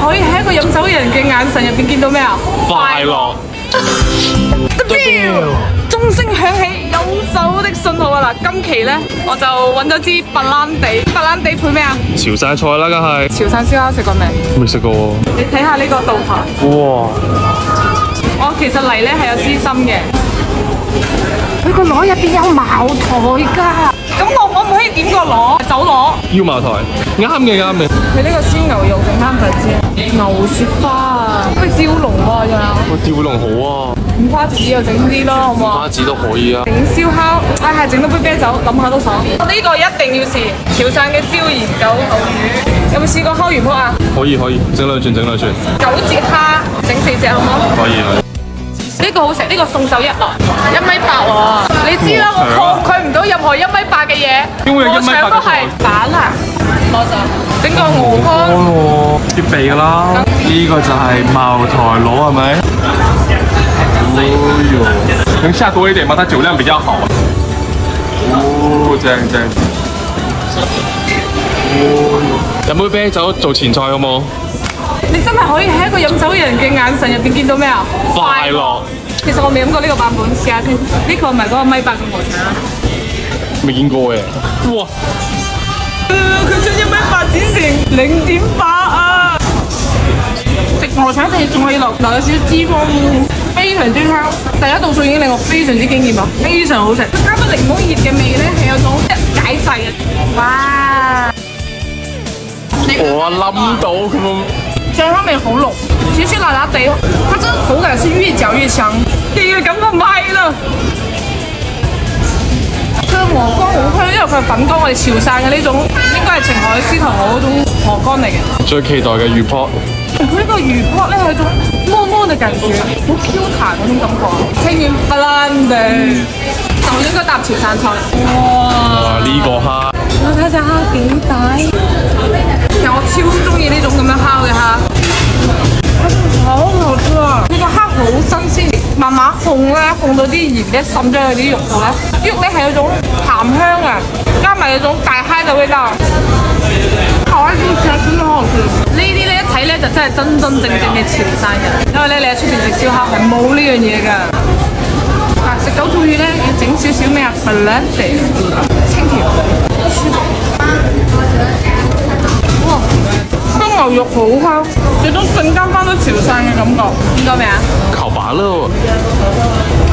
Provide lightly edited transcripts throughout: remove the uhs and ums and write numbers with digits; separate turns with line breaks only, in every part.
可以喺一個飲酒嘅人嘅眼神入邊見到咩啊？
快樂。
鐘聲響起，有酒的信號啊！嗱，今期咧我就揾咗支白蘭地，白蘭地配咩啊？
潮汕菜啦，梗係。
潮汕燒烤食過未？
未食過喎。
你睇下呢個道台。
哇！
我其實嚟咧係有私心嘅，佢個螺入邊有茅台㗎。咁我可唔可以點個螺？酒螺。
要茅台，啱嘅啱嘅。
佢呢個鮮牛肉定啱唔知？牛雪花啊，喂，吊龍喎仲有。
個吊龍好啊，
五花子又整啲咯，好唔好啊？
花子都可以啊。
整燒烤，係整多杯啤酒，諗下都爽。呢個一定要試，潮汕嘅椒鹽九口魚，有冇試過烤魚鋪啊？
可以，整兩串。9
節蝦，整4隻好唔好？
可以。
呢個好食，呢個送酒1落，1.8米喎。你知啦，我抗拒唔到任何1.8米嘅嘢，我搶都係板啊！攞咗，整個鵝肝。
哦，必備㗎啦。呢個就係茅台螺係咪？哦喲，能下多一點嗎？它酒量比較好。哦，正。哦，飲杯啤酒做前菜好冇？
你真係可以喺一個飲酒嘅人嘅眼神入邊見到咩啊？
快樂。
其實我未飲過呢個版本，試下先。呢個唔係嗰個1.8米嘅鵝腸啊？
未見過嘅。哇！
佢將1.8米剪成0.8啊！食鵝腸你仲可以留有少少脂肪，非常之香。第一道餸已經令我非常之驚豔啊，非常好食。佢加咗檸檬葉嘅味咧，係有種解滯嘅。哇！
我諗到咁。
醬香味好濃，少少辣辣地，它這個口感是越嚼越香。呢個感覺賣啦！佢個鵝肝好香，因為佢係粉乾，我哋潮汕嘅呢種應該係澄海獅頭河嗰種鵝肝嚟嘅。
最期待嘅魚泡。
佢呢個魚泡咧係一種糯糯嘅感覺，好 Q 彈嗰種感覺。清完白蘭地就應該搭潮汕菜。哇！
呢個蝦。
我睇下蝦幾大。其實我超中意呢種咁樣烤嘅蝦，好好吃啊！呢個蝦好新鮮，慢慢烘咧，烘到啲鹽咧滲咗去啲肉度咧，啲肉咧係有種鹹香啊，加埋有種大蝦嘅味道。好愛吃，真係好好食。呢啲咧一睇咧就真係真真正正嘅潮汕人，因為咧你喺出邊食燒烤係冇呢樣嘢㗎。啊，食九肚魚咧要整少少咩啊？白蘭地，清條。哇！香牛肉好香，有種瞬間翻到潮汕嘅感覺，見到未啊？
烤拔了，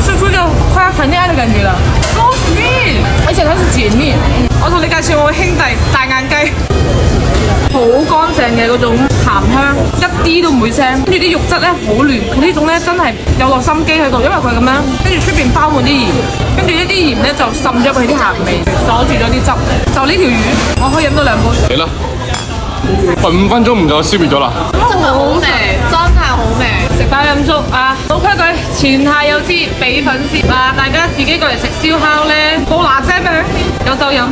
吃出就快要談戀愛的感覺了。So sweet，而且它是解蜜。我同你介紹我嘅兄弟大眼雞，好乾淨嘅嗰種鹹香，一啲都唔會腥。跟住啲肉質咧好嫩，佢呢種咧真係有落心機喺度，因為佢咁樣，跟住出邊包滿啲鹽，跟住呢啲鹽咧就滲咗佢啲鹹味，鎖住咗啲汁。就呢條魚，我可以飲到2杯。
嚟啦！5分鐘唔夠消滅咗啦！
真係好味，真係好味。食飽飲足啊！老規矩，前下有知俾粉絲嗱，大家自己過嚟食燒烤咧，冇嗱聲咩？有酒飲。